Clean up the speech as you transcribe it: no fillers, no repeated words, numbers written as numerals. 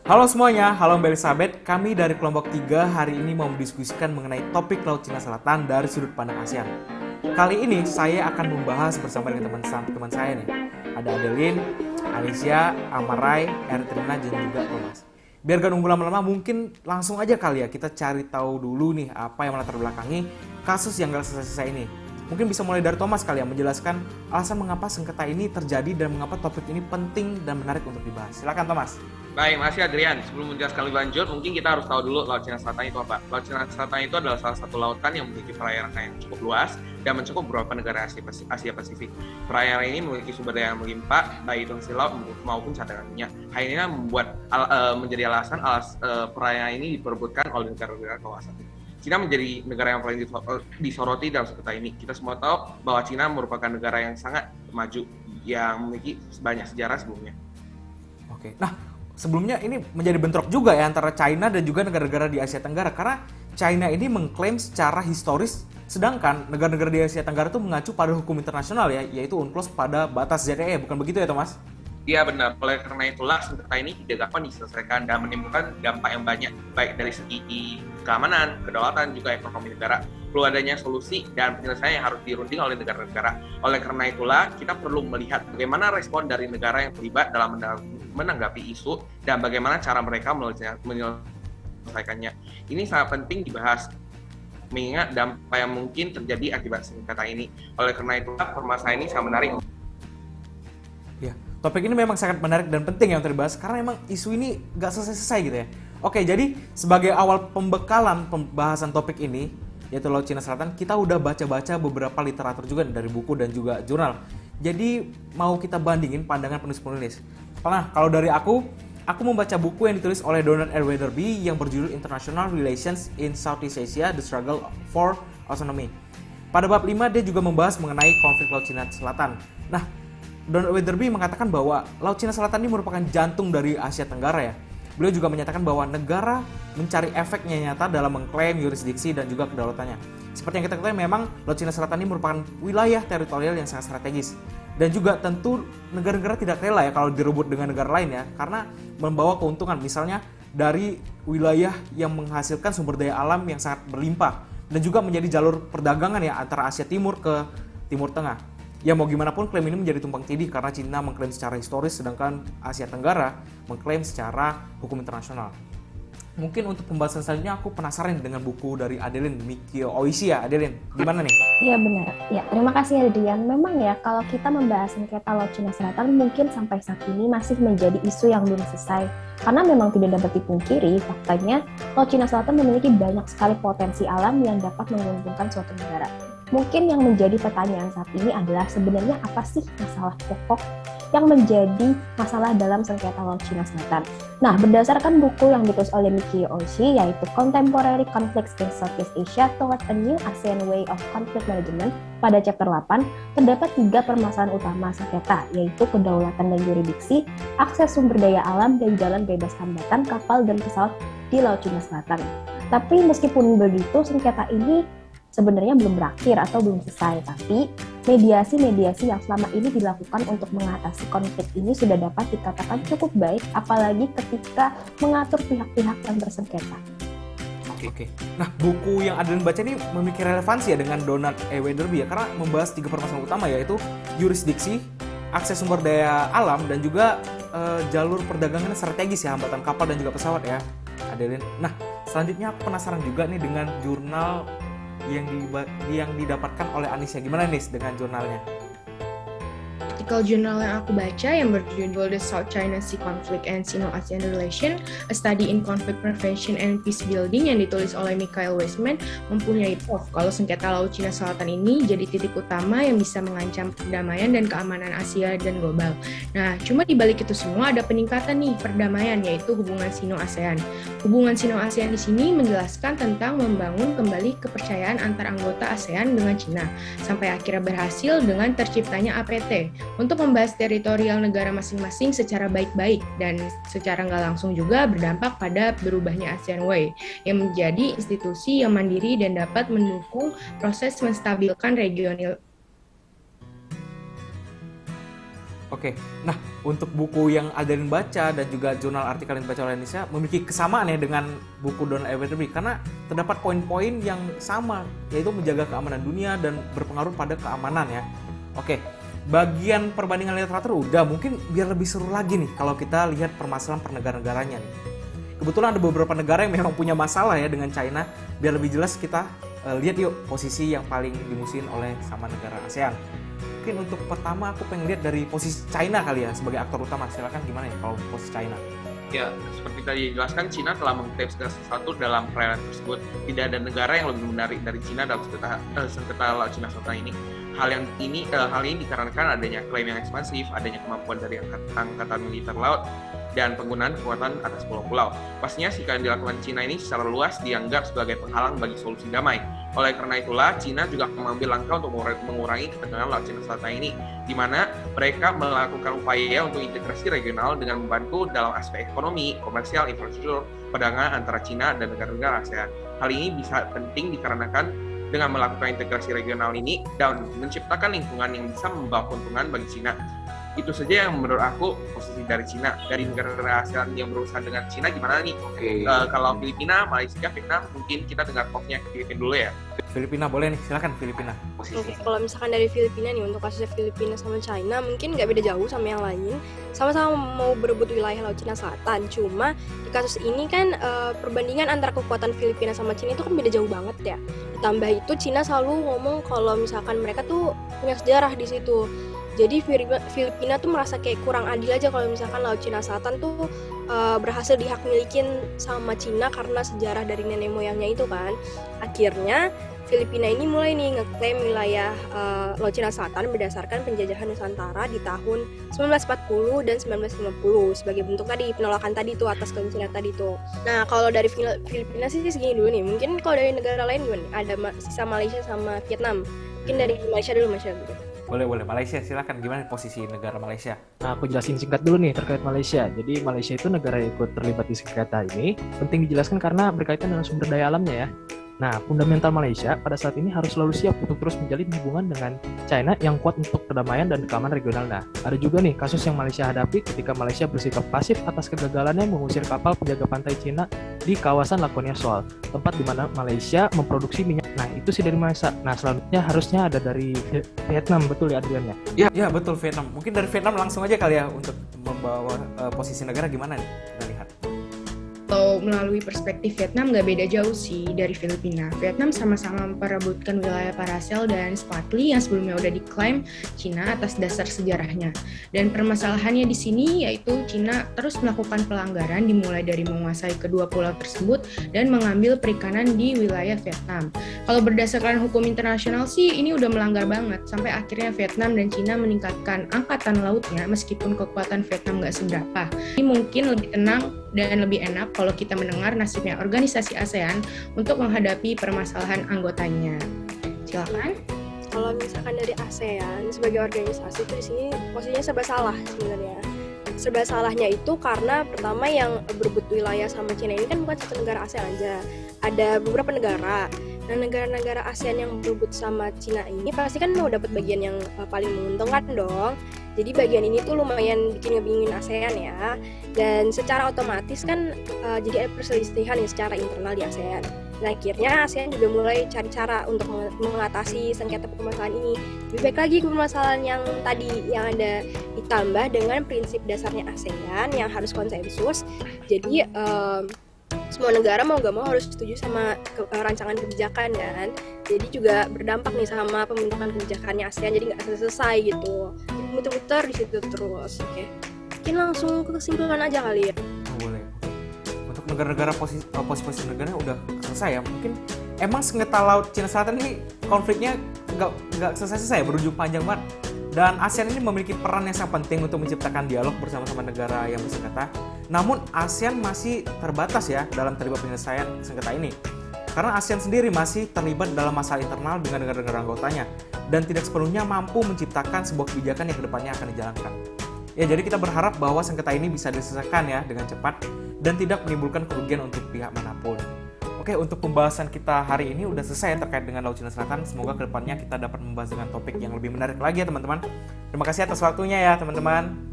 Halo semuanya, halo Mbak Elizabeth. Kami dari kelompok 3 hari ini mau mendiskusikan mengenai topik Laut Cina Selatan dari sudut pandang ASEAN. Kali ini saya akan membahas bersama dengan teman saya nih. Ada Adeline, Alicia, Amarai, Ertrina, dan juga Thomas. Biar gak nunggu lama-lama, mungkin langsung aja kali ya kita cari tahu dulu nih apa yang melatar belakangi kasus yang gak selesai-selesai ini. Mungkin bisa mulai dari Thomas kali ya, menjelaskan alasan mengapa sengketa ini terjadi dan mengapa topik ini penting dan menarik untuk dibahas. Silakan Thomas. Baik, makasih Adrian. Sebelum menjelaskan lebih lanjut, mungkin kita harus tahu dulu Laut Cina Selatan itu apa. Laut Cina Selatan itu adalah salah satu lautan yang memiliki perairan yang cukup luas dan mencakup beberapa negara Asia Pasifik. Perairan ini memiliki sumber daya yang melimpah, baik itu hasil laut maupun cadangan minyak. Hal ini membuat menjadi alasan perairan ini diperebutkan oleh negara-negara kawasan. Cina menjadi negara yang paling disoroti dalam sengketa ini. Kita semua tahu bahwa Cina merupakan negara yang sangat maju, yang memiliki banyak sejarah sebelumnya. Oke, nah sebelumnya ini menjadi bentrok juga ya antara China dan juga negara-negara di Asia Tenggara karena China ini mengklaim secara historis sedangkan negara-negara di Asia Tenggara itu mengacu pada hukum internasional ya, yaitu UNCLOS pada batas ZEE, bukan begitu ya Thomas? Iya benar, oleh karena itulah sengketa ini tidak dapat diselesaikan dan menimbulkan dampak yang banyak, baik dari segi keamanan, kedaulatan, juga ekonomi negara. Perlu adanya solusi dan penyelesaian yang harus dirunding oleh negara-negara. Oleh karena itulah, kita perlu melihat bagaimana respon dari negara yang terlibat dalam menanggapi isu dan bagaimana cara mereka menyelesaikannya. Ini sangat penting dibahas, mengingat dampak yang mungkin terjadi akibat sengketa ini. Oleh karena itulah, permasalahan ini sangat menarik. Ya, topik ini memang sangat menarik dan penting yang terbahas karena memang isu ini gak selesai-selesai gitu ya. Oke, jadi sebagai awal pembekalan pembahasan topik ini, yaitu Laut Cina Selatan, kita udah baca-baca beberapa literatur juga dari buku dan juga jurnal. Jadi mau kita bandingin pandangan penulis-penulis. Nah, kalau dari aku membaca buku yang ditulis oleh Donald R. Weatherby yang berjudul International Relations in Southeast Asia, The Struggle for Autonomy. Pada bab 5 dia juga membahas mengenai konflik Laut Cina Selatan. Nah, Donald Weatherby mengatakan bahwa Laut Cina Selatan ini merupakan jantung dari Asia Tenggara ya. Beliau juga menyatakan bahwa negara mencari efeknya nyata dalam mengklaim yurisdiksi dan juga kedaulatannya. Seperti yang kita ketahui memang Laut Cina Selatan ini merupakan wilayah teritorial yang sangat strategis. Dan juga tentu negara-negara tidak rela ya kalau direbut dengan negara lain ya, karena membawa keuntungan misalnya dari wilayah yang menghasilkan sumber daya alam yang sangat berlimpah dan juga menjadi jalur perdagangan ya antara Asia Timur ke Timur Tengah. Ya mau gimana pun klaim ini menjadi tumpang tindih karena Cina mengklaim secara historis sedangkan Asia Tenggara mengklaim secara hukum internasional. Mungkin untuk pembahasan selanjutnya aku penasaran dengan buku dari Adeline Mikio Oishi ya. Adeline, gimana nih? Iya benar. Ya, terima kasih Adrian. Memang ya kalau kita membahas sengketa Laut Cina Selatan mungkin sampai saat ini masih menjadi isu yang belum selesai. Karena memang tidak dapat dipungkiri, faktanya Laut Cina Selatan memiliki banyak sekali potensi alam yang dapat menguntungkan suatu negara. Mungkin yang menjadi pertanyaan saat ini adalah sebenarnya apa sih masalah pokok yang menjadi masalah dalam sengketa Laut Cina Selatan. Nah, berdasarkan buku yang ditulis oleh Mikio Oishi yaitu Contemporary Conflicts in Southeast Asia Toward a New ASEAN Way of Conflict Management pada chapter 8, terdapat 3 permasalahan utama sengketa, yaitu kedaulatan dan yurisdiksi, akses sumber daya alam, dan jalan bebas hambatan kapal dan pesawat di Laut Cina Selatan. Tapi meskipun begitu, sengketa ini sebenarnya belum berakhir atau belum selesai, tapi mediasi-mediasi yang selama ini dilakukan untuk mengatasi konflik ini sudah dapat dikatakan cukup baik, apalagi ketika mengatur pihak-pihak yang bersengketa. Oke. Nah, buku yang Adeline baca ini memiliki relevansi ya dengan Donald E. Weatherby ya, karena membahas 3 permasalahan utama yaitu yurisdiksi, akses sumber daya alam, dan juga jalur perdagangan strategis ya, hambatan kapal dan juga pesawat ya, Adeline. Nah, selanjutnya aku penasaran juga nih dengan jurnal yang didapatkan oleh Anisya. Gimana nih dengan jurnalnya? Artikel jurnal yang aku baca yang berjudul The South China Sea Conflict and Sino-ASEAN Relation, A Study in Conflict Prevention and Peace Building yang ditulis oleh Michael Weissman mempunyai proof kalau sengketa Laut Cina Selatan ini jadi titik utama yang bisa mengancam perdamaian dan keamanan Asia dan global. Nah, cuma di balik itu semua ada peningkatan nih perdamaian, yaitu hubungan Sino-ASEAN. Hubungan Sino-ASEAN di sini menjelaskan tentang membangun kembali kepercayaan antar anggota ASEAN dengan Cina sampai akhirnya berhasil dengan terciptanya APT untuk membahas teritorial negara masing-masing secara baik-baik dan secara nggak langsung juga berdampak pada berubahnya ASEAN Way yang menjadi institusi yang mandiri dan dapat mendukung proses menstabilkan regional Oke, nah untuk buku yang Adeline baca dan juga jurnal artikel yang dibaca oleh Indonesia memiliki kesamaan ya dengan buku Donald Everett karena terdapat poin-poin yang sama, yaitu menjaga keamanan dunia dan berpengaruh pada keamanan ya. Oke, bagian perbandingan literatur udah, mungkin biar lebih seru lagi nih kalau kita lihat permasalahan per negara-negaranya nih. Kebetulan ada beberapa negara yang memang punya masalah ya dengan China, biar lebih jelas kita lihat yuk posisi yang paling dimusuhin oleh sama negara ASEAN. Mungkin untuk pertama aku pengen lihat dari posisi China kali ya sebagai aktor utama. Silakan gimana ya kalau posisi China? Ya, seperti tadi dijelaskan, Cina telah mengklaim segala sesuatu dalam perairan tersebut. Tidak ada negara yang lebih menarik dari Cina dalam sengketa Laut Cina Selatan ini. Hal ini dikarenakan adanya klaim yang ekspansif, adanya kemampuan dari angkatan militer laut, dan penggunaan kekuatan atas pulau-pulau. Pastinya sikap yang dilakukan Cina ini secara luas dianggap sebagai penghalang bagi solusi damai. Oleh karena itulah, Cina juga mengambil langkah untuk mengurangi ketegangan Laut Cina Selatan ini, di mana mereka melakukan upaya untuk integrasi regional dengan membantu dalam aspek ekonomi, komersial, infrastruktur, perdagangan antara Cina dan negara-negara ASEAN. Hal ini bisa penting dikarenakan dengan melakukan integrasi regional ini dan menciptakan lingkungan yang bisa membawa keuntungan bagi Cina. Itu saja yang menurut aku posisi dari Cina. Dari negara-negara ASEAN yang berurusan dengan Cina gimana nih? Kalau Filipina, Malaysia, Vietnam, mungkin kita dengar talknya ke Filipina dulu ya. Filipina boleh nih, silakan Filipina. Oke, kalau misalkan dari Filipina nih, untuk kasusnya Filipina sama China mungkin nggak beda jauh sama yang lain. Sama-sama mau berebut wilayah Laut Cina Selatan. Cuma di kasus ini kan perbandingan antara kekuatan Filipina sama Cina itu kan beda jauh banget ya. Ditambah itu Cina selalu ngomong kalau misalkan mereka tuh punya sejarah di situ. Jadi Filipina tuh merasa kayak kurang adil aja kalau misalkan Laut Cina Selatan tuh berhasil dihak milikin sama Cina karena sejarah dari nenek moyangnya itu kan. Akhirnya Filipina ini mulai nih ngeklaim wilayah Laut Cina Selatan berdasarkan penjajahan Nusantara di tahun 1940 dan 1950 sebagai bentuk tadi penolakan tadi tuh atas klaim Cina tadi tuh. Nah kalau dari Filipina sih segini dulu nih. Mungkin kalau dari negara lain gimana? Ada sisa Malaysia sama Vietnam. Mungkin dari Malaysia dulu. Boleh, Malaysia silakan, gimana posisi negara Malaysia? Nah, aku jelasin singkat dulu nih terkait Malaysia. Jadi Malaysia itu negara yang ikut terlibat di sengketa ini penting dijelaskan karena berkaitan dengan sumber daya alamnya ya. Nah, fundamental Malaysia pada saat ini harus selalu siap untuk terus menjalin hubungan dengan China yang kuat untuk perdamaian dan keamanan regional. Nah, ada juga nih kasus yang Malaysia hadapi ketika Malaysia bersikap pasif atas kegagalannya mengusir kapal penjaga pantai Cina di kawasan Lakonia Shoal, tempat di mana Malaysia memproduksi minyak. Nah, itu sih dari Malaysia. Nah, selanjutnya harusnya ada dari Vietnam, betul ya Adrian ya? Ya, betul Vietnam. Mungkin dari Vietnam langsung aja kali ya untuk membawa posisi negara gimana nih? Kita lihat. Kalau melalui perspektif Vietnam nggak beda jauh sih dari Filipina. Vietnam sama-sama memperebutkan wilayah Paracel dan Spratly yang sebelumnya udah diklaim Cina atas dasar sejarahnya. Dan permasalahannya di sini yaitu Cina terus melakukan pelanggaran dimulai dari menguasai kedua pulau tersebut dan mengambil perikanan di wilayah Vietnam. Kalau berdasarkan hukum internasional sih ini udah melanggar banget sampai akhirnya Vietnam dan Cina meningkatkan angkatan lautnya meskipun kekuatan Vietnam nggak seberapa. Ini mungkin lebih tenang dan lebih enak kalau kita mendengar nasibnya organisasi ASEAN untuk menghadapi permasalahan anggotanya. Silakan. Kalau misalkan dari ASEAN sebagai organisasi itu di sini posisinya serba salah sebenarnya. Serba salahnya itu karena pertama yang berebut wilayah sama Cina ini kan bukan satu negara ASEAN aja. Ada beberapa negara. Nah, negara-negara ASEAN yang berebut sama Cina ini pasti kan mau dapat bagian yang paling menguntungkan dong. Jadi bagian ini tuh lumayan bikin ngebingungin ASEAN ya. Dan secara otomatis kan jadi ada perselisihan ya secara internal di ASEAN. Nah, akhirnya ASEAN juga mulai cari cara untuk mengatasi sengketa permasalahan ini. Lebih baik lagi permasalahan yang tadi yang ada ditambah dengan prinsip dasarnya ASEAN yang harus konsensus. Jadi semua negara mau gak mau harus setuju sama rancangan kebijakan kan. Jadi juga berdampak nih sama pembentukan kebijakannya ASEAN, jadi nggak selesai gitu. Jadi muter-muter di situ terus. Oke. Mungkin langsung ke kesimpulan aja kali ya. Boleh. Untuk negara-negara posisi negaranya udah selesai ya. Mungkin emang sengketa Laut Cina Selatan ini konfliknya nggak selesai-selesai, berujung panjang banget. Dan ASEAN ini memiliki peran yang sangat penting untuk menciptakan dialog bersama-sama negara yang bersengketa. Namun ASEAN masih terbatas ya dalam terlibat penyelesaian sengketa ini. Karena ASEAN sendiri masih terlibat dalam masalah internal dengan negara-negara anggotanya dan tidak sepenuhnya mampu menciptakan sebuah kebijakan yang kedepannya akan dijalankan. Ya, jadi kita berharap bahwa sengketa ini bisa diselesaikan ya dengan cepat dan tidak menimbulkan kerugian untuk pihak manapun. Oke, untuk pembahasan kita hari ini udah selesai terkait dengan Laut Cina Selatan. Semoga kedepannya kita dapat membahas dengan topik yang lebih menarik lagi ya teman-teman. Terima kasih atas waktunya ya teman-teman.